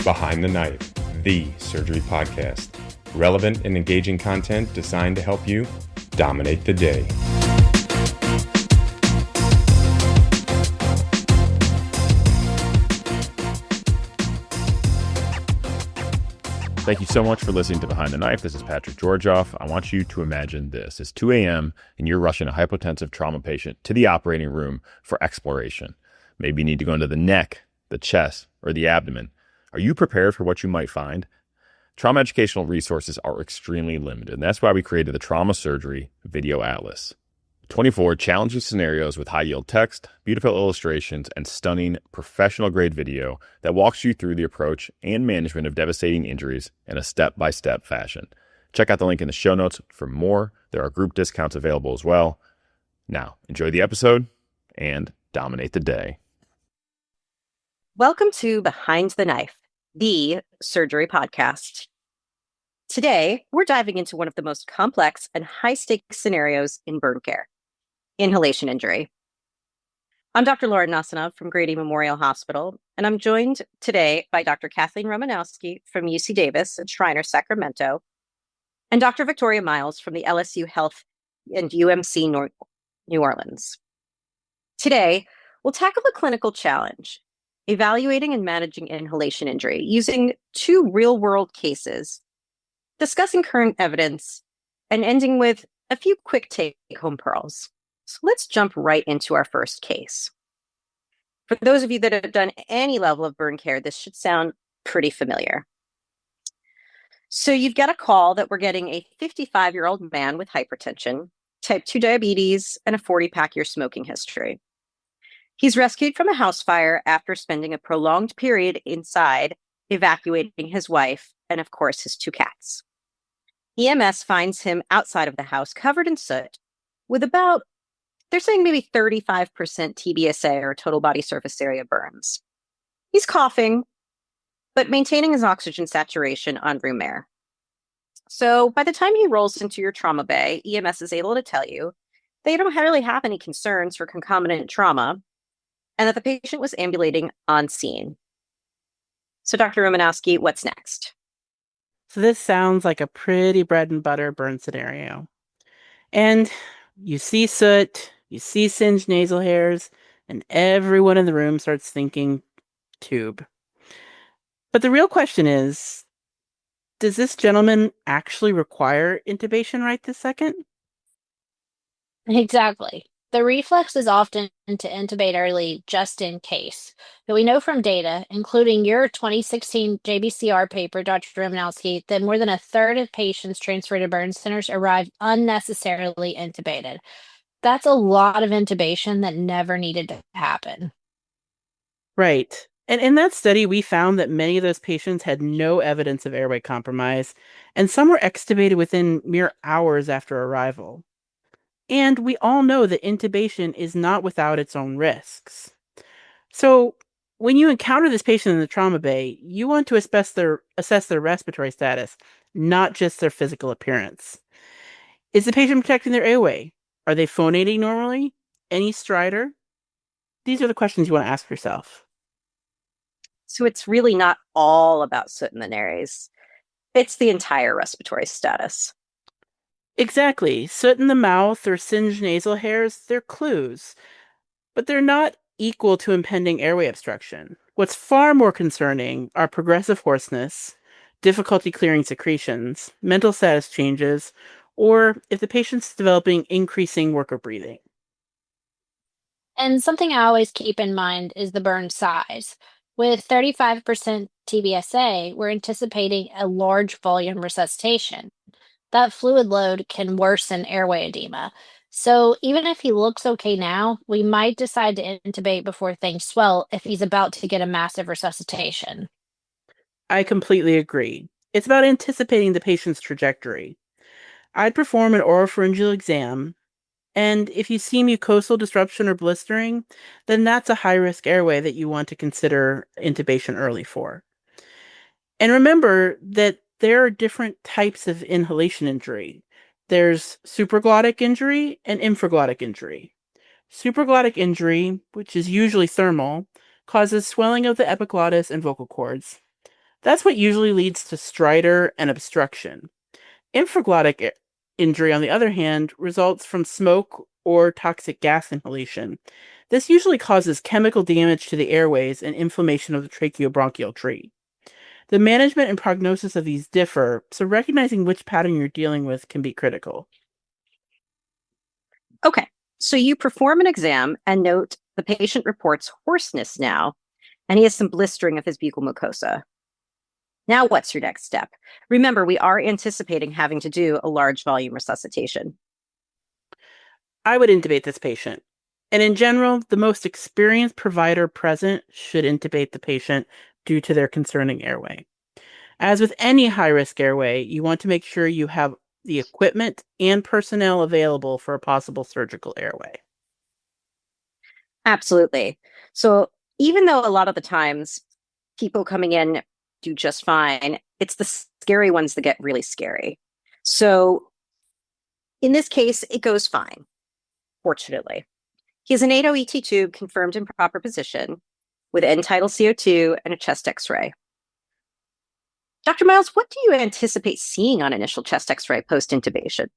Behind the Knife, the surgery podcast. Relevant and engaging content designed to help you dominate the day. Thank you so much for listening to Behind the Knife. This is Patrick Georgioff. I want you to imagine this. It's 2 a.m. and you're rushing a hypotensive trauma patient to the operating room for exploration. Maybe you need to go into the neck, the chest, or the abdomen. Are you prepared for what you might find? Trauma educational resources are extremely limited, and that's why we created the Trauma Surgery Video Atlas. 24 challenging scenarios with high-yield text, beautiful illustrations, and stunning professional-grade video that walks you through the approach and management of devastating injuries in a step-by-step fashion. Check out the link in the show notes for more. There are group discounts available as well. Now, enjoy the episode and dominate the day. Welcome to Behind the Knife, the surgery podcast. Today, we're diving into one of the most complex and high-stakes scenarios in burn care. Inhalation injury. I'm Dr. Nosanov from Grady Memorial Hospital, and I'm joined today by Dr. Kathleen Romanowski from UC Davis at Shriner, Sacramento, and Dr. Victoria Miles from the LSU Health and UMC New Orleans. Today, we'll tackle a clinical challenge, evaluating and managing inhalation injury using 2 real-world cases, discussing current evidence, and ending with a few quick take-home pearls. So let's jump right into our first case. For those of you that have done any level of burn care, this should sound pretty familiar. So you've got a call that we're getting a 55-year-old man with hypertension, type 2 diabetes, and a 40-pack year smoking history. He's rescued from a house fire after spending a prolonged period inside, evacuating his wife and, of course, his 2 cats. EMS finds him outside of the house, covered in soot, with about, they're saying maybe 35% TBSA, or total body surface area burns. He's coughing, but maintaining his oxygen saturation on room air. So by the time he rolls into your trauma bay, EMS is able to tell you they don't really have any concerns for concomitant trauma and that the patient was ambulating on scene. So Dr. Romanowski, what's next? So this sounds like a pretty bread and butter burn scenario. And you see soot, you see singed nasal hairs, and everyone in the room starts thinking tube. But the real question is, does this gentleman actually require intubation right this second? Exactly. The reflex is often to intubate early just in case. But we know from data, including your 2016 JBCR paper, Dr. Romanowski, that more than a third of patients transferred to burn centers arrived unnecessarily intubated. That's a lot of intubation that never needed to happen. Right. And in that study, we found that many of those patients had no evidence of airway compromise, and some were extubated within mere hours after arrival. And we all know that intubation is not without its own risks. So when you encounter this patient in the trauma bay, you want to assess their respiratory status, not just their physical appearance. Is the patient protecting their airway? Are they phonating normally? Any stridor? These are the questions you want to ask yourself. So it's really not all about soot in the nares. It's the entire respiratory status. Exactly. Soot in the mouth or singed nasal hairs, they're clues. But they're not equal to impending airway obstruction. What's far more concerning are progressive hoarseness, difficulty clearing secretions, mental status changes, or if the patient's developing increasing work of breathing. And something I always keep in mind is the burn size. With 35% TBSA, we're anticipating a large volume resuscitation. That fluid load can worsen airway edema. So even if he looks okay now, we might decide to intubate before things swell if he's about to get a massive resuscitation. I completely agree. It's about anticipating the patient's trajectory. I'd perform an oropharyngeal exam, and if you see mucosal disruption or blistering, then that's a high-risk airway that you want to consider intubation early for. And remember that there are different types of inhalation injury. There's supraglottic injury and infraglottic injury. Supraglottic injury, which is usually thermal, causes swelling of the epiglottis and vocal cords. That's what usually leads to stridor and obstruction. Infraglottic injury, on the other hand, results from smoke or toxic gas inhalation. This usually causes chemical damage to the airways and inflammation of the tracheobronchial tree. The management and prognosis of these differ, so recognizing which pattern you're dealing with can be critical. Okay, so you perform an exam and note the patient reports hoarseness now, and he has some blistering of his buccal mucosa. Now, what's your next step? Remember, we are anticipating having to do a large volume resuscitation. I would intubate this patient. And in general, the most experienced provider present should intubate the patient due to their concerning airway. As with any high-risk airway, you want to make sure you have the equipment and personnel available for a possible surgical airway. Absolutely. So even though a lot of the times people coming in do just fine, it's the scary ones that get really scary. So in this case, it goes fine, fortunately. He has an 8 ET tube confirmed in proper position with end-tidal CO2 and a chest x-ray. Dr. Miles, what do you anticipate seeing on initial chest x-ray post-intubation?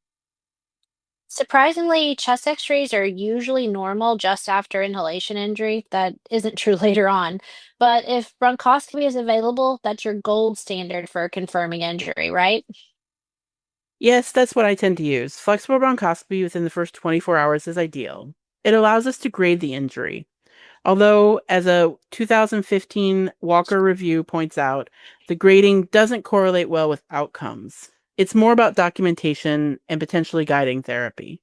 Surprisingly, chest x-rays are usually normal just after inhalation injury. That isn't true later on. But if bronchoscopy is available, that's your gold standard for confirming injury, right? Yes, that's what I tend to use. Flexible bronchoscopy within the first 24 hours is ideal. It allows us to grade the injury. Although, as a 2015 Walker review points out, the grading doesn't correlate well with outcomes. It's more about documentation and potentially guiding therapy.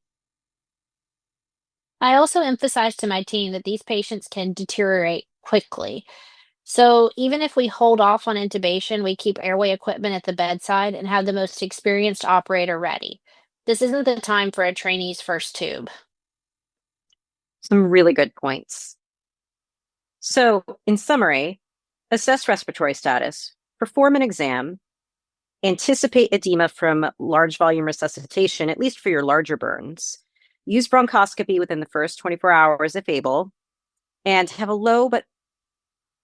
I also emphasize to my team that these patients can deteriorate quickly. So even if we hold off on intubation, we keep airway equipment at the bedside and have the most experienced operator ready. This isn't the time for a trainee's first tube. Some really good points. So, in summary, assess respiratory status, perform an exam, anticipate edema from large volume resuscitation, at least for your larger burns, use bronchoscopy within the first 24 hours if able, and have a low but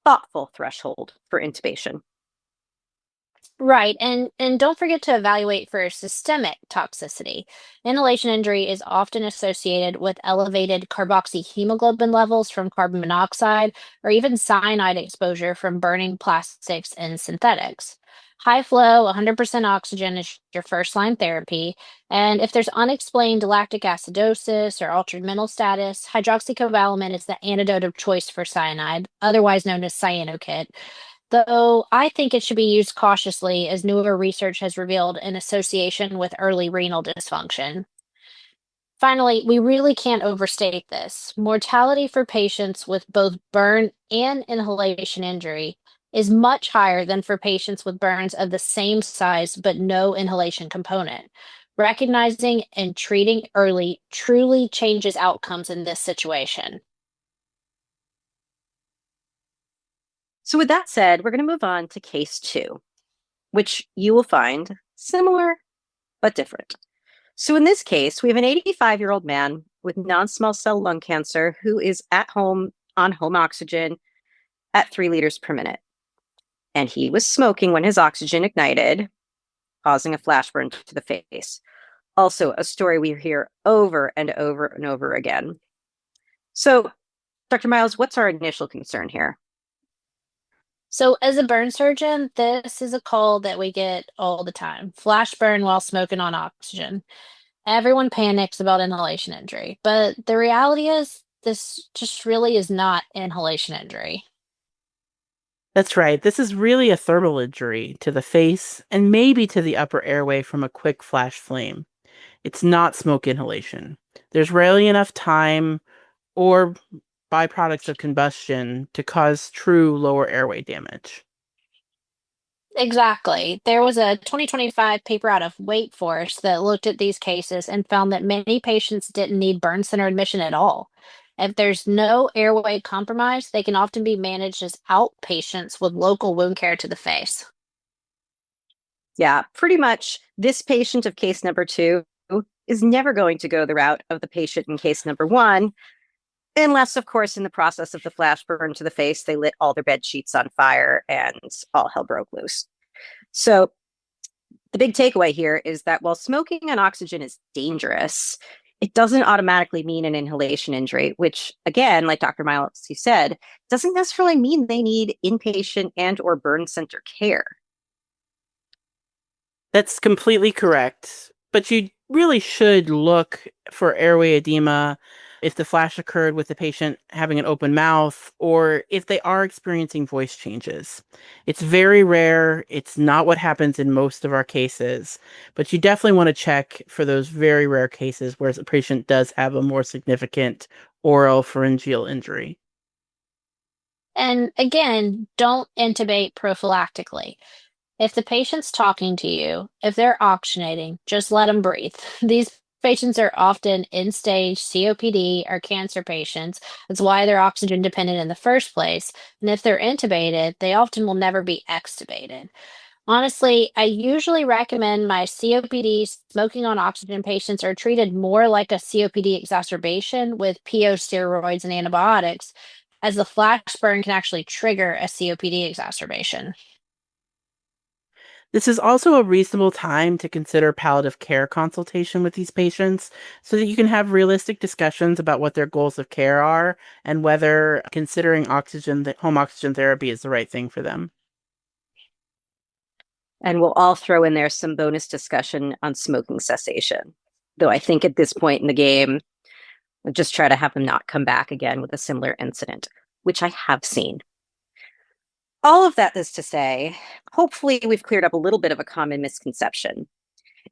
thoughtful threshold for intubation. Right, and don't forget to evaluate for systemic toxicity. Inhalation injury is often associated with elevated carboxyhemoglobin levels from carbon monoxide or even cyanide exposure from burning plastics and synthetics. High flow, 100% oxygen is your first line therapy, and if there's unexplained lactic acidosis or altered mental status, hydroxycobalamin is the antidote of choice for cyanide, otherwise known as cyanokit, though I think it should be used cautiously as newer research has revealed an association with early renal dysfunction. Finally, we really can't overstate this. Mortality for patients with both burn and inhalation injury is much higher than for patients with burns of the same size but no inhalation component. Recognizing and treating early truly changes outcomes in this situation. So, with that said, we're going to move on to case 2, which you will find similar but different. So, in this case, we have an 85-year-old man with non small cell lung cancer who is at home on home oxygen at 3 liters per minute. And he was smoking when his oxygen ignited, causing a flash burn to the face. Also, a story we hear over and over and over again. So, Dr. Miles, what's our initial concern here? So, as a burn surgeon, this is a call that we get all the time. Flash burn while smoking on oxygen. Everyone panics about inhalation injury, but the reality is this just really is not inhalation injury. That's right. This is really a thermal injury to the face and maybe to the upper airway from a quick flash flame. It's not smoke inhalation. There's rarely enough time or byproducts of combustion to cause true lower airway damage. Exactly. There was a 2025 paper out of Wake Forest that looked at these cases and found that many patients didn't need burn center admission at all. If there's no airway compromise, they can often be managed as outpatients with local wound care to the face. Yeah, pretty much this patient of case number 2 is never going to go the route of the patient in case number 1 Unless, of course, in the process of the flash burn to the face, they lit all their bed sheets on fire and all hell broke loose. So the big takeaway here is that while smoking on oxygen is dangerous, it doesn't automatically mean an inhalation injury, which, again, like Dr. Miles, you said, doesn't necessarily mean they need inpatient and or burn center care. That's completely correct. But you really should look for airway edema if the flash occurred with the patient having an open mouth or if they are experiencing voice changes. It's very rare. It's not what happens in most of our cases, but you definitely want to check for those very rare cases where the patient does have a more significant oral pharyngeal injury. And again, don't intubate prophylactically. If the patient's talking to you, if they're oxygenating, just let them breathe. These patients are often end stage COPD or cancer patients. That's why they're oxygen dependent in the first place. And if they're intubated, they often will never be extubated. Honestly, I usually recommend my COPD smoking on oxygen patients are treated more like a COPD exacerbation with PO steroids and antibiotics, as the flash burn can actually trigger a COPD exacerbation. This is also a reasonable time to consider palliative care consultation with these patients so that you can have realistic discussions about what their goals of care are and whether considering home oxygen therapy is the right thing for them. And we'll all throw in there some bonus discussion on smoking cessation. Though I think at this point in the game, we'll just try to have them not come back again with a similar incident, which I have seen. All of that is to say, hopefully we've cleared up a little bit of a common misconception.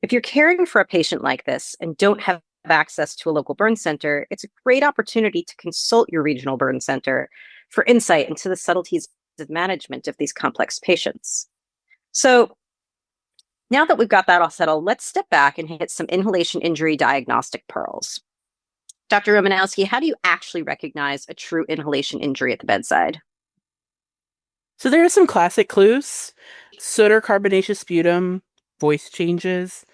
If you're caring for a patient like this and don't have access to a local burn center, it's a great opportunity to consult your regional burn center for insight into the subtleties of management of these complex patients. So now that we've got that all settled, let's step back and hit some inhalation injury diagnostic pearls. Dr. Romanowski, how do you actually recognize a true inhalation injury at the bedside? So there are some classic clues: soot or carbonaceous sputum, voice changes,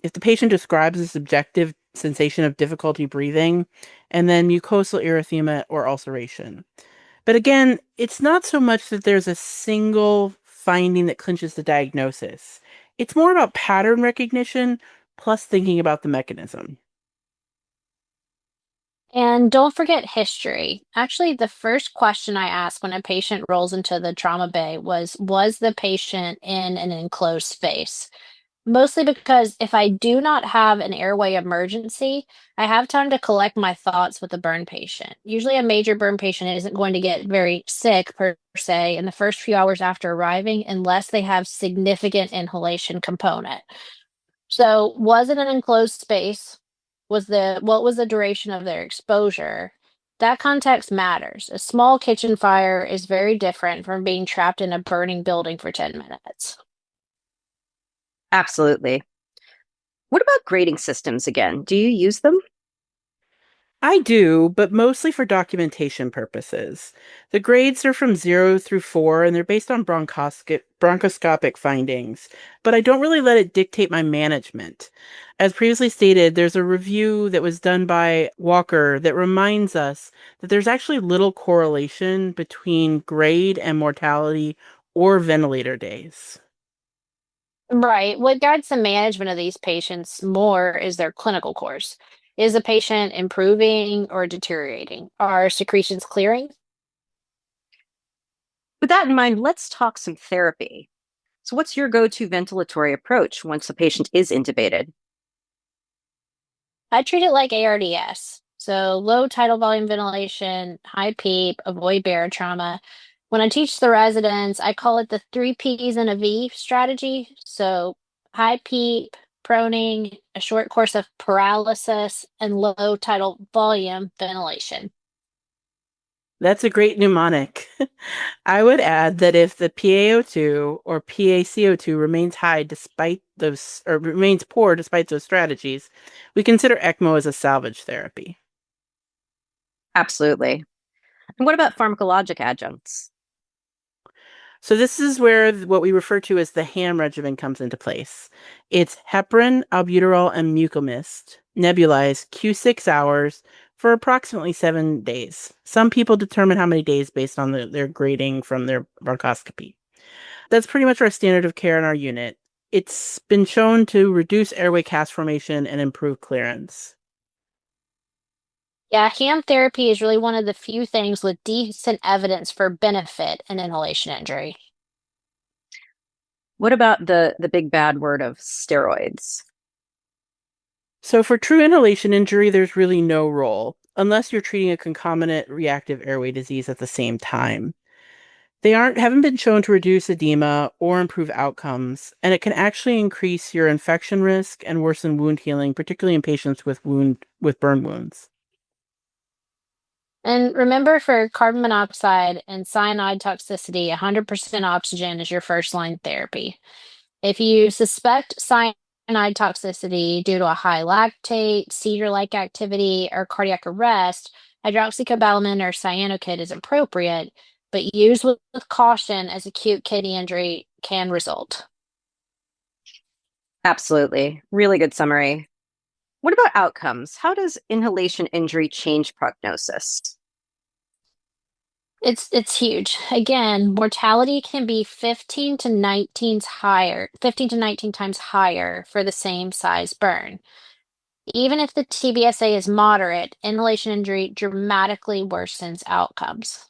if the patient describes a subjective sensation of difficulty breathing, and then mucosal erythema or ulceration. But again, it's not so much that there's a single finding that clinches the diagnosis. It's more about pattern recognition plus thinking about the mechanism. And don't forget history. Actually, the first question I ask when a patient rolls into the trauma bay was the patient in an enclosed space? Mostly because if I do not have an airway emergency, I have time to collect my thoughts with a burn patient. Usually, a major burn patient isn't going to get very sick per se in the first few hours after arriving unless they have significant inhalation component. So, was it an enclosed space? What was the duration of their exposure? That context matters. A small kitchen fire is very different from being trapped in a burning building for 10 minutes. Absolutely. What about grading systems again? Do you use them? I do, but mostly for documentation purposes. The grades are from 0 through 4, and they're based on bronchoscopic findings, but I don't really let it dictate my management. As previously stated, there's a review that was done by Walker that reminds us that there's actually little correlation between grade and mortality or ventilator days. Right. What guides the management of these patients more is their clinical course. Is the patient improving or deteriorating? Are secretions clearing? With that in mind, let's talk some therapy. So, what's your go to ventilatory approach once a patient is intubated? I treat it like ARDS. So low tidal volume ventilation, high PEEP, avoid barotrauma. When I teach the residents, I call it the three P's and a V strategy. So high PEEP, proning, a short course of paralysis, and low tidal volume ventilation. That's a great mnemonic. I would add that if the PaO2 or PaCO2 remains high despite those, or remains poor despite those strategies, we consider ECMO as a salvage therapy. Absolutely. And what about pharmacologic adjuncts? So this is where what we refer to as the HAM regimen comes into place. It's heparin, albuterol, and mucomist, nebulized Q6 hours for approximately 7 days. Some people determine how many days based on their grading from their bronchoscopy. That's pretty much our standard of care in our unit. It's been shown to reduce airway cast formation and improve clearance. Yeah, hand therapy is really one of the few things with decent evidence for benefit in inhalation injury. What about the big bad word of steroids? So for true inhalation injury, there's really no role, unless you're treating a concomitant reactive airway disease at the same time. They haven't been shown to reduce edema or improve outcomes, and it can actually increase your infection risk and worsen wound healing, particularly in patients with burn wounds. And remember, for carbon monoxide and cyanide toxicity, 100% oxygen is your first line therapy. If you suspect cyanide toxicity due to a high lactate, seizure-like activity, or cardiac arrest, hydroxycobalamin or cyanoacid is appropriate, but used with caution, as acute kidney injury can result. Absolutely. Really good summary. What about outcomes? How does inhalation injury change prognosis? It's huge. Again, mortality can be 15 to 19 times higher for the same size burn. Even if the TBSA is moderate, inhalation injury dramatically worsens outcomes.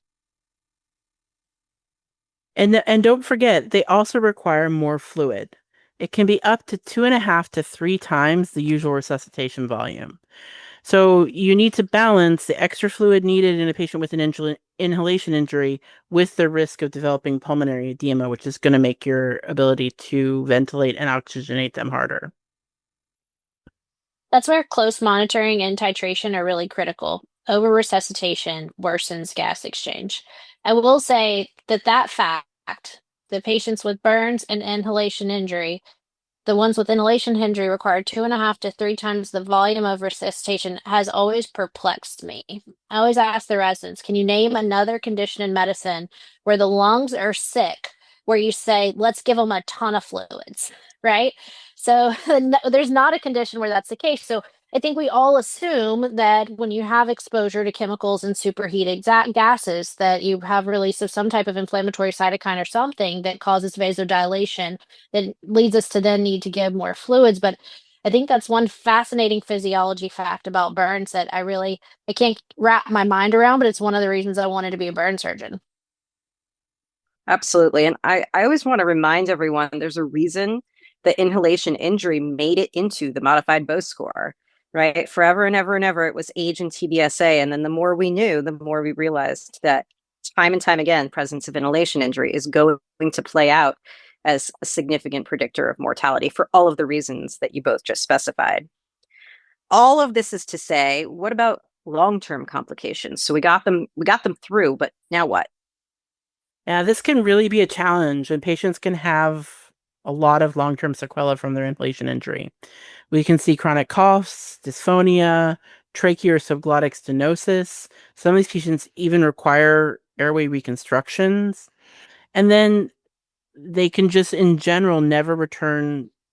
And don't forget, they also require more fluid. It can be up to 2.5 to 3 times the usual resuscitation volume. So you need to balance the extra fluid needed in a patient with an inhalation injury with the risk of developing pulmonary edema, which is going to make your ability to ventilate and oxygenate them harder. That's where close monitoring and titration are really critical. Over resuscitation worsens gas exchange. I will say that fact, the patients with burns and inhalation injury, the ones with inhalation injury require 2.5 to 3 times the volume of resuscitation, has always perplexed me. I always ask the residents, can you name another condition in medicine where the lungs are sick, where you say, let's give them a ton of fluids, right? So there's not a condition where that's the case. So I think we all assume that when you have exposure to chemicals and superheated gases, that you have release of some type of inflammatory cytokine or something that causes vasodilation that leads us to then need to give more fluids. But I think that's one fascinating physiology fact about burns that I can't wrap my mind around, but it's one of the reasons I wanted to be a burn surgeon. Absolutely. And I always want to remind everyone there's a reason that inhalation injury made it into the modified Bose score, right? Forever and ever and ever, it was age and TBSA. And then the more we knew, the more we realized that time and time again, presence of inhalation injury is going to play out as a significant predictor of mortality for all of the reasons that you both just specified. All of this is to say, what about long-term complications? So we got them through, but now what? Yeah, this can really be a challenge, and patients can have a lot of long-term sequelae from their inhalation injury. We can see chronic coughs, dysphonia, trachea or subglottic stenosis. Some of these patients even require airway reconstructions. And then they can just, in general,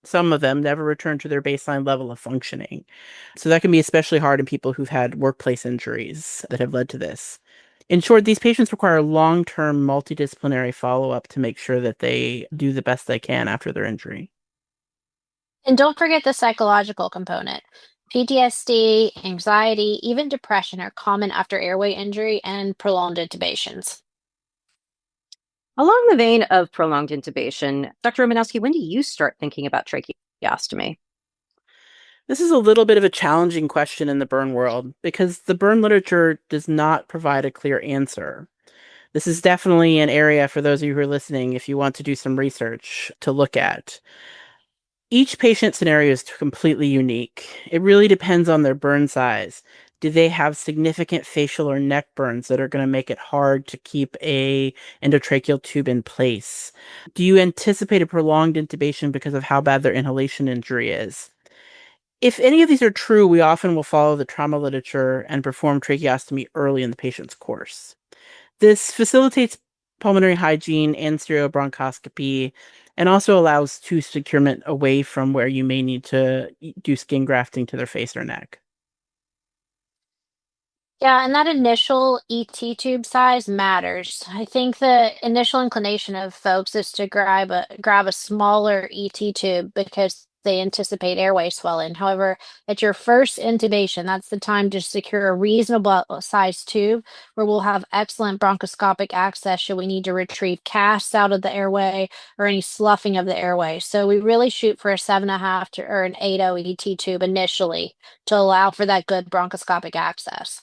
some of them never return to their baseline level of functioning. So that can be especially hard in people who've had workplace injuries that have led to this. In short, these patients require long-term multidisciplinary follow-up to make sure that they do the best they can after their injury. And don't forget the psychological component. PTSD, anxiety, even depression are common after airway injury and prolonged intubations. Along the vein of prolonged intubation, Dr. Romanowski, when do you start thinking about tracheostomy? This is a little bit of a challenging question in the burn world because the burn literature does not provide a clear answer. This is definitely an area for those of you who are listening if you want to do some research to look at. Each patient scenario is completely unique. It really depends on their burn size. Do they have significant facial or neck burns that are going to make it hard to keep a endotracheal tube in place? Do you anticipate a prolonged intubation because of how bad their inhalation injury is? If any of these are true, we often will follow the trauma literature and perform tracheostomy early in the patient's course. This facilitates pulmonary hygiene and stereobronchoscopy and also allows tooth securement away from where you may need to do skin grafting to their face or neck. Yeah, and that initial ET tube size matters. I think the initial inclination of folks is to grab a smaller ET tube because they anticipate airway swelling. However, at your first intubation, that's the time to secure a reasonable size tube where we'll have excellent bronchoscopic access should we need to retrieve casts out of the airway or any sloughing of the airway. So we really shoot for a 7.5 to or an 8.0 ET tube initially to allow for that good bronchoscopic access.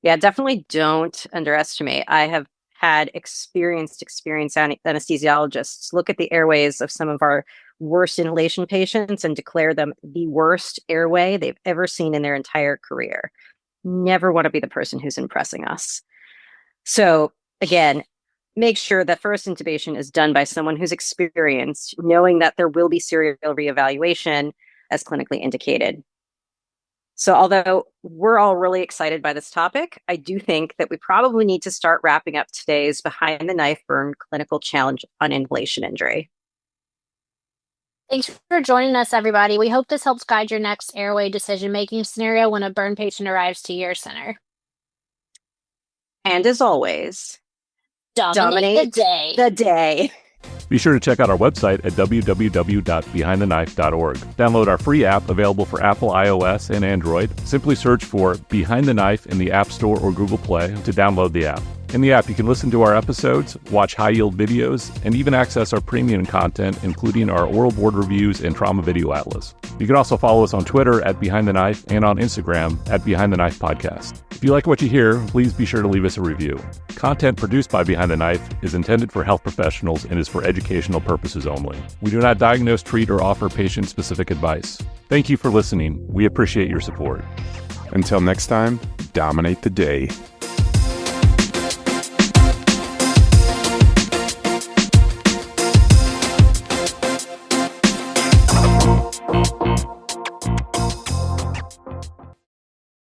Yeah, definitely don't underestimate. I have had experienced anesthesiologists look at the airways of some of our worst inhalation patients and declare them the worst airway they've ever seen in their entire career. Never want to be the person who's impressing us. So again, make sure that first intubation is done by someone who's experienced, knowing that there will be serial reevaluation as clinically indicated. So although we're all really excited by this topic, I do think that we probably need to start wrapping up today's Behind the Knife Burn Clinical Challenge on Inhalation Injury. Thanks for joining us, everybody. We hope this helps guide your next airway decision-making scenario when a burn patient arrives to your center. And as always, dominate the day. Be sure to check out our website at www.behindtheknife.org. Download our free app available for Apple, iOS, and Android. Simply search for Behind the Knife in the App Store or Google Play to download the app. In the app, you can listen to our episodes, watch high-yield videos, and even access our premium content, including our oral board reviews and trauma video atlas. You can also follow us on Twitter at Behind the Knife and on Instagram at Behind the Knife Podcast. If you like what you hear, please be sure to leave us a review. Content produced by Behind the Knife is intended for health professionals and is for educational purposes only. We do not diagnose, treat, or offer patient-specific advice. Thank you for listening. We appreciate your support. Until next time, dominate the day.